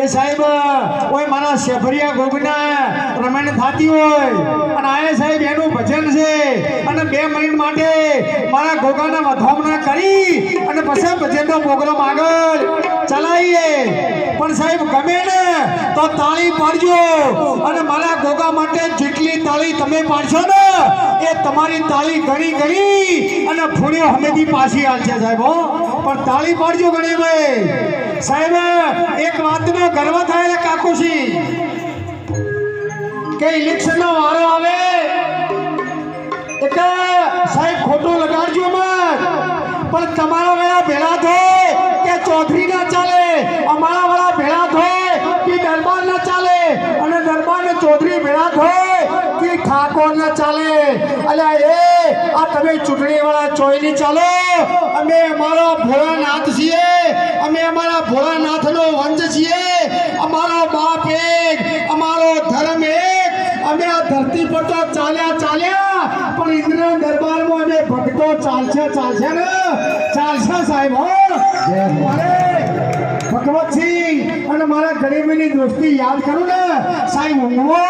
એ સાહેબ કોઈ મારા શેફરિયા ગોગના રમણ થતી હોય અને આ સાહેબ એનું ભજન છે અને 2 મિનિટ માટે મારા ગોગાના વધોમણા કરી અને પછી ભજનનો પ્રોગ્રામ આગળ ચલાવીએ પણ સાહેબ ગમે ને તો તાળી પાડજો અને મારા ગોગા માટે જેટલી તાળી તમે પાડશો ને એ તમારી તાળી ગણી ગણી અને ફૂણ્યો હમેથી પાછી આવશે સાહેબ હો પણ તાળી પાડજો ગણી ભાઈ સાહેબ એક વાતનો ગર્વ થાય કાકુશી કે ઇલેક્શનનો વારો આવે એટલે સાહેબ ખોટું લગાડજો મત પણ તમારા વેળા ભેળા થાય કે ચૌધરી ના ચાલે અમારા વેળા ભેળા થાય કે દરબાર ના ચાલે અને દરબાર ને ચૌધરી ભેળા થાય કે ઠાકોર ના ચાલે અલ્યા એ આ તમે ચૂંટણી વાળા ચોઈ ની ચાલો અમે અમારો ભોળાનાથ છીએ અમે અમારા ભોળાનાથનો વંશ છીએ અમારો બાપ એક અમારો ધર્મ એક અમે આ ધરતી પર તો ચાલ્યા પણ ઇન્દ્રના દરબારમાં અમે ભક્તો ચાલશે ને ચાલશે સાહેબ હો ભગવતસિંહ અને મારા ગરીબીની દોસ્તી યાદ કરું ને સાહેબ ઊંઘવો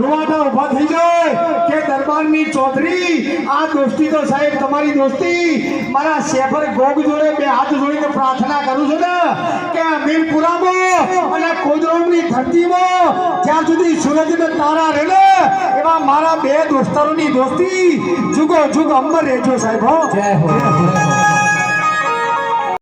રૂવાટા ઊભા થઈ જાય કે દરબારની ચૌધરી આ દોસ્તી તો સાહેબ તમારી દોસ્તી મારા શેફર ગોગ જોડે 2 હાથ જોડીને પ્રાર્થના કરું છું ને કે મીરપુરામાં અને કોદરોમની ધરતીમાં જ્યાં સુધી સૂરજ ને તારા રહે ને એવા મારા 2 દોસ્તારોની દોસ્તી જુગો જુગ અમર રહેજો સાહેબ હો જય હો